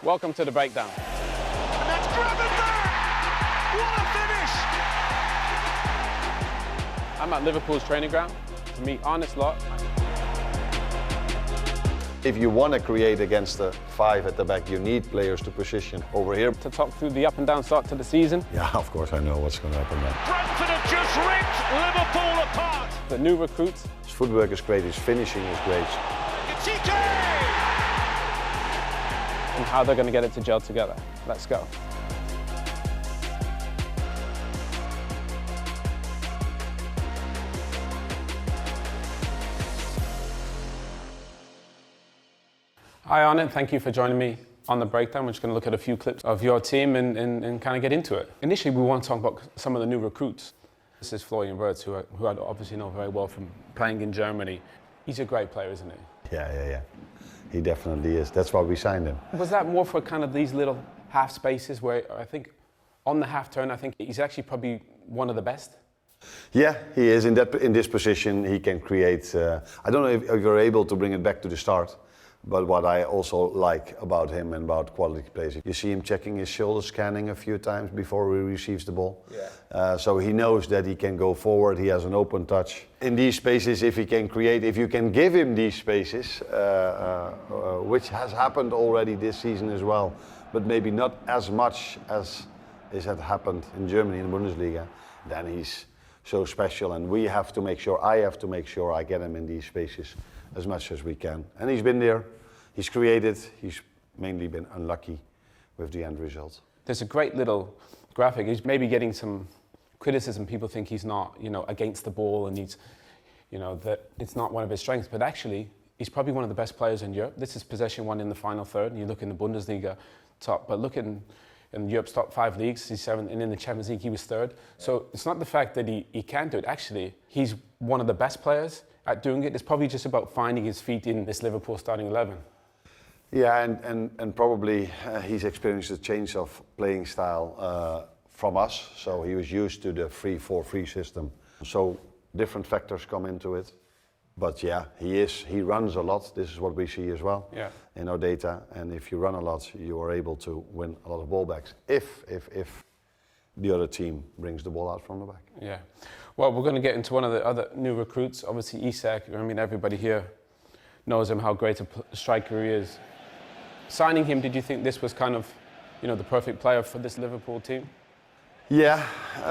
Welcome to the breakdown. And that's Brentford! What a finish! I'm at Liverpool's training ground to meet Arne Slot. If you want to create against the five at the back, you need players to position over here. To talk through the up and down start to the season. Yeah, of course I know what's going to happen there. Brentford have just ripped Liverpool apart. The new recruits. His footwork is great, his finishing is great. Ekitike! And how they're going to get it to gel together. Let's go. Hi Arne, thank you for joining me on the breakdown. We're just going to look at a few clips of your team and kind of get into it. Initially, we want to talk about some of the new recruits. This is Florian Wirtz, who I obviously know very well from playing in Germany. He's a great player, isn't he? Yeah. He definitely is. That's why we signed him. Was that more for kind of these little half spaces where I think on the half turn, I think he's actually probably one of the best? Yeah, he is. In this position, he can create. I don't know if you're able to bring it back to the start. But what I also like about him and about quality players, you see him checking his shoulder, scanning a few times before he receives the ball. Yeah. So he knows that he can go forward, he has an open touch. In these spaces, if he can create, if you can give him these spaces, which has happened already this season as well, but maybe not as much as had happened in Germany in the Bundesliga, then he's so special. And we have to make sure, I have to make sure I get him in these spaces as much as we can. And he's been there, he's created, he's mainly been unlucky with the end result. There's a great little graphic. He's maybe getting some criticism. People think he's not, against the ball and he's, that it's not one of his strengths. But actually, he's probably one of the best players in Europe. This is possession one in the final third. And you look in the Bundesliga top, but look in Europe's top 5 leagues, he's 7th, and in the Champions League he was 3rd. So it's not the fact that he can't do it. Actually, he's one of the best players at doing it. It's probably just about finding his feet in this Liverpool starting 11. Yeah, and probably he's experienced a change of playing style from us. So he was used to the 3-4-3 system. So different factors come into it. But yeah, he runs a lot. This is what we see as well in our data. And if you run a lot, you are able to win a lot of ball backs. If the other team brings the ball out from the back. Yeah. Well, we're going to get into one of the other new recruits. Obviously, Isak. I mean, everybody here knows him, how great a striker he is. Signing him, did you think this was kind of, the perfect player for this Liverpool team? Yeah,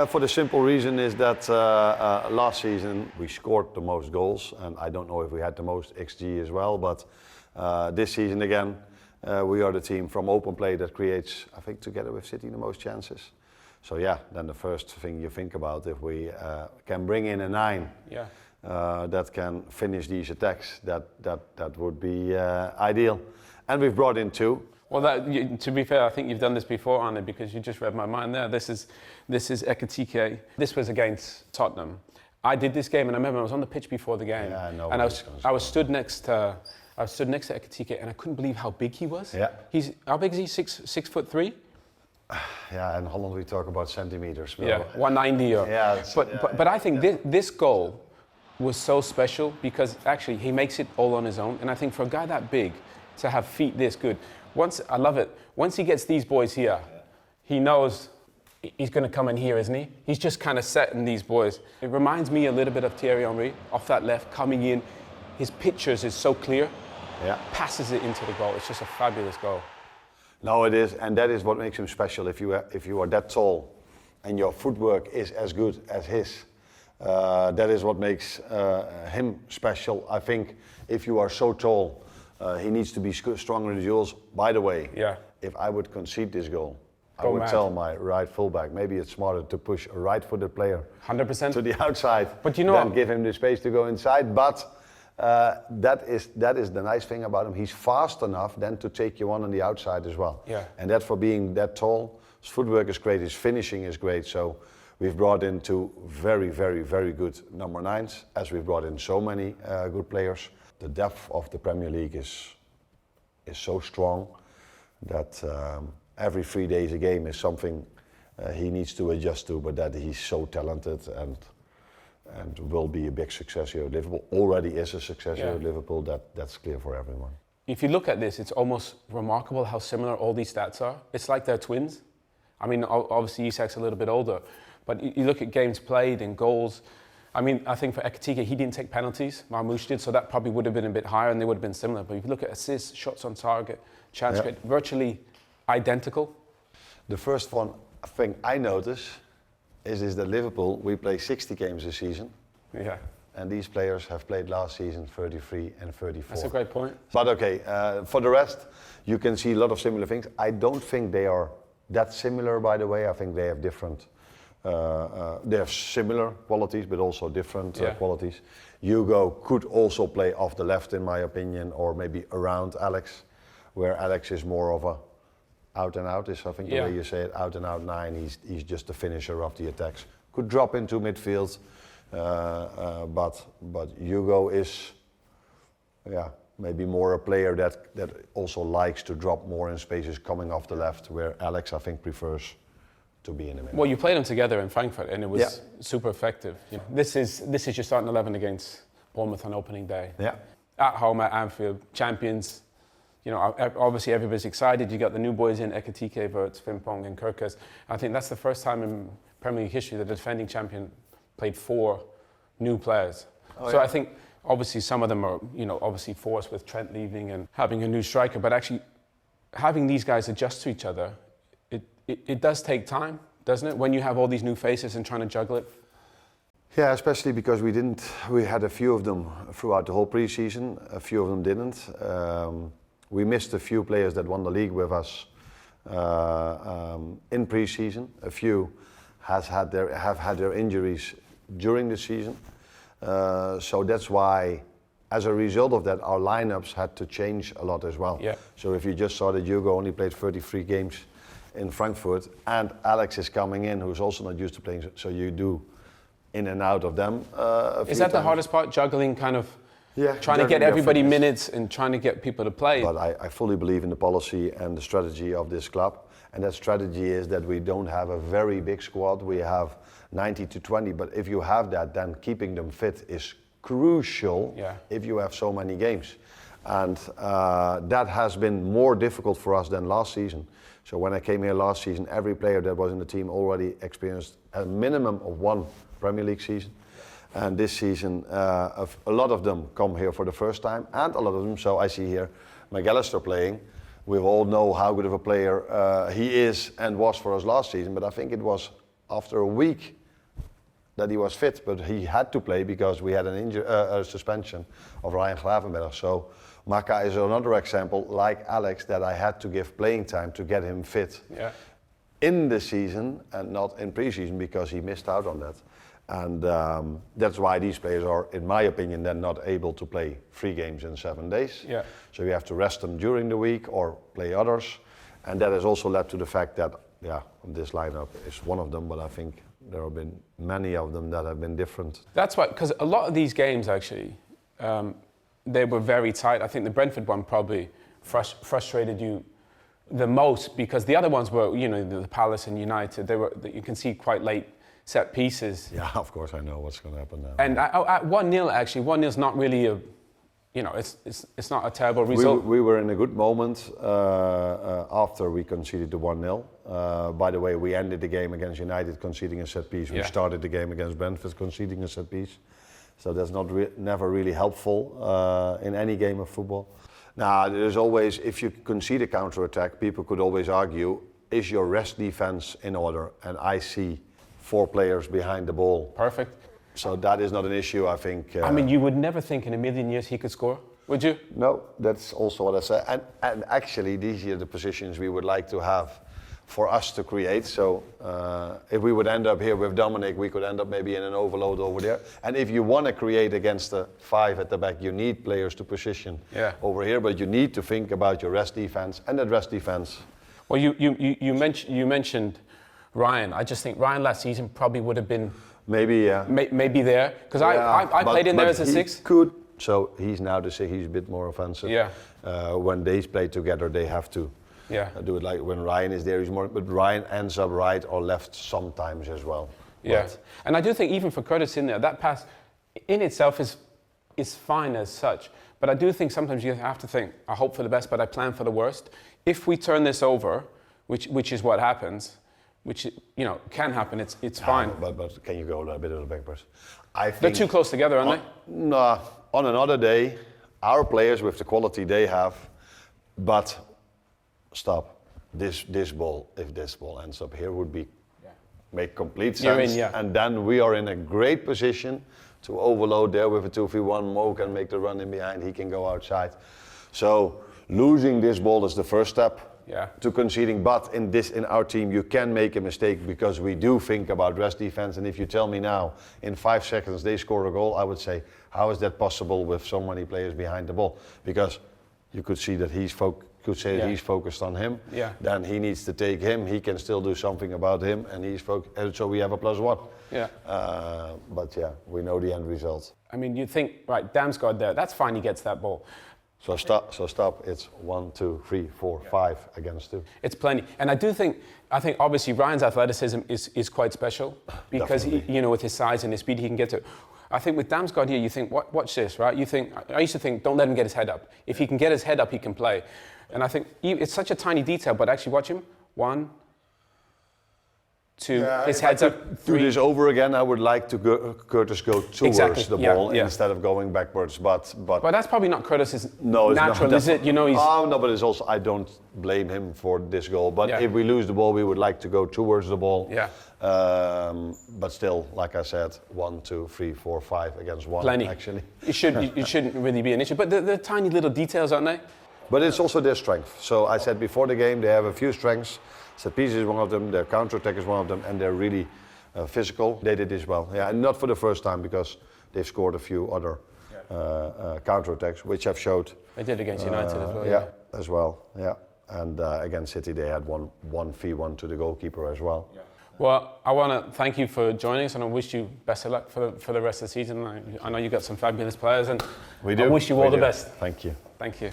for the simple reason is that last season we scored the most goals, and I don't know if we had the most XG as well, but this season again, we are the team from open play that creates, I think together with City, the most chances. So yeah, then the first thing you think about, if we can bring in a 9 that can finish these attacks, that would be ideal. And we've brought in 2. Well, to be fair, I think you've done this before, Arne, because you just read my mind there. This is Ekitike. This was against Tottenham. I did this game, and I remember I was on the pitch before the game, and I was stood next to Ekitike, and I couldn't believe how big he was. Yeah. How big is he? 6'3"? Yeah, in Holland we talk about centimeters. Yeah, 190 or. Yeah. But I think this goal was so special because actually he makes it all on his own, and I think for a guy that big to have feet this good. I love it. Once he gets these boys here, he knows he's going to come in here, isn't he? He's just kind of setting these boys. It reminds me a little bit of Thierry Henry, off that left, coming in. His pictures is so clear. Yeah. Passes it into the goal. It's just a fabulous goal. No, it is, and that is what makes him special. If you are that tall, and your footwork is as good as his, that is what makes him special. I think if you are so tall, he needs to be stronger in the duels. By the way, if I would concede this goal, I would tell my right fullback, maybe it's smarter to push a right-footed player 100% to the outside, but than give him the space to go inside. But that is the nice thing about him. He's fast enough then to take you on the outside as well. Yeah. And that for being that tall, his footwork is great, his finishing is great. So we've brought in 2 very, very, very good number 9s, as we've brought in so many good players. The depth of the Premier League is so strong that every 3 days a game is something he needs to adjust to, but that he's so talented and will be a big success here at Liverpool. Already is a success here at Liverpool, that's clear for everyone. if you look at this, it's almost remarkable how similar all these stats are. It's like they're twins. I mean, obviously Isak's a little bit older, but you look at games played and goals. I mean, I think for Ekitike, he didn't take penalties. Marmoush did, so that probably would have been a bit higher and they would have been similar. But if you look at assists, shots on target, chance created, virtually identical. The first thing I notice is that Liverpool, we play 60 games this season. Yeah. And these players have played last season 33 and 34. That's a great point. But okay, for the rest, you can see a lot of similar things. I don't think they are that similar, by the way. I think they have different, they have similar qualities, but also different qualities. Hugo could also play off the left, in my opinion, or maybe around Alex, where Alex is more of a out and out, is I think the way you say it, out and out 9. He's just the finisher of the attacks. Could drop into midfield. But Hugo is, maybe more a player that also likes to drop more in spaces coming off the left, where Alex, I think, prefers to be in the middle. Well, you played them together in Frankfurt, and it was super effective. You know, this is your starting 11 against Bournemouth on opening day. Yeah. At home at Anfield, champions. You know, obviously everybody's excited. You got the new boys in Ekitike, Wirtz, Frimpong, and Kirkes. I think that's the first time in Premier League history that the defending champion played 4 new players. I think obviously some of them are, you know, obviously forced with Trent leaving and having a new striker, but actually having these guys adjust to each other, it does take time, doesn't it? When you have all these new faces and trying to juggle it. Yeah, especially because we had a few of them throughout the whole pre-season, a few of them didn't. We missed a few players that won the league with us in pre-season. A few have had their injuries during the season. So that's why, as a result of that, our lineups had to change a lot as well. Yeah. So if you just saw that Hugo only played 33 games in Frankfurt, and Alex is coming in, who's also not used to playing, so you do in and out of them. Is that the hardest part, juggling kind of, trying to get everybody minutes and trying to get people to play? But I fully believe in the policy and the strategy of this club. And that strategy is that we don't have a very big squad. We have 90 to 20, but if you have that, then keeping them fit is crucial if you have so many games. And that has been more difficult for us than last season. So when I came here last season, every player that was in the team already experienced a minimum of 1 Premier League season. And this season, a lot of them come here for the first time, and a lot of them, so I see here McAllister playing. We all know how good of a player he is and was for us last season, but I think it was after a week that he was fit, but he had to play because we had a suspension of Ryan Gravenberg. So Maka is another example, like Alex, that I had to give playing time to get him fit in the season and not in pre-season, because he missed out on that. And that's why these players are, in my opinion, then not able to play 3 games in 7 days. Yeah. So you have to rest them during the week or play others. And that has also led to the fact that, this lineup is one of them, but I think there have been many of them that have been different. That's why, because a lot of these games actually, they were very tight. I think the Brentford one probably frustrated you the most, because the other ones were, you know, the Palace and United, they were, you can see, quite late set pieces. Yeah, of course I know what's going to happen now. And at 1-0, actually, 1-0's not really a, you know, it's not a terrible result. We were in a good moment after we conceded the 1-0. By the way, we ended the game against United conceding a set piece. We started the game against Brentford conceding a set piece. So that's never really helpful in any game of football. Now, there's always, if you concede a counter-attack, people could always argue, is your rest defense in order? And I see 4 players behind the ball. Perfect. So that is not an issue, I think. I mean, you would never think in a million years he could score, would you? No, that's also what I said. And actually, these are the positions we would like to have for us to create. So if we would end up here with Dominic, we could end up maybe in an overload over there. And if you want to create against the 5 at the back, you need players to position over here, but you need to think about your rest defense and that rest defense. Well, you mentioned Ryan. I just think Ryan last season probably would have been maybe there, because I played in there as a 6. Could. So he's now the 6. He's a bit more offensive. Yeah. When they play together, they have to do it like when Ryan is there. He's more. But Ryan ends up right or left sometimes as well. Yeah. And I do think even for Curtis in there, that pass in itself is is fine as such. But I do think sometimes you have to think, I hope for the best, but I plan for the worst. If we turn this over, which is what happens, which can happen, it's fine. But can you go a bit of the backwards? I think they're too close together, aren't they? No, on another day, our players with the quality they have, but stop. This ball, if this ball ends up here, would be make complete sense. And then we are in a great position to overload there with a 2v1. Mo can make the run in behind, he can go outside. So losing this ball is the first step to conceding. But in our team, you can make a mistake because we do think about rest defense. And if you tell me now, in 5 seconds they score a goal, I would say, how is that possible with so many players behind the ball? Because you could see that he's focused on him. Then he needs to take him. He can still do something about him, and he's focused. And so we have a +1. But we know the end result. I mean, you think, right, Damsgaard there. That's fine. He gets that ball. So stop. It's 1, 2, 3, 4, 5 against 2. It's plenty. And I think obviously Ryan's athleticism is quite special because he, with his size and his speed, he can get to. I think with Damsgaard here, you think, watch this, right? I used to think, don't let him get his head up. If he can get his head up, he can play. And I think it's such a tiny detail, but actually watch him. 1, 2, his head's up. 3. Do this over again. I would like to Curtis go towards the ball instead of going backwards. But that's probably not Curtis's natural, is it? He's. Oh no, but it's also I don't blame him for this goal. But if we lose the ball, we would like to go towards the ball. But still, like I said, 1, 2, 3, 4, 5 against 1. Plenty. Actually, it shouldn't really be an issue. But the tiny little details, aren't they? But it's also their strength. So I said before the game, they have a few strengths. Set piece is one of them, their counter-attack is one of them, and they're really physical. They did this well. And not for the first time, because they've scored a few other counter-attacks, which have showed. They did against United as well. As well, And against City, they had one v1 to the goalkeeper as well. Well, I want to thank you for joining us, and I wish you best of luck for the rest of the season. I know you've got some fabulous players, and we do. I wish you all the best. Thank you. Thank you.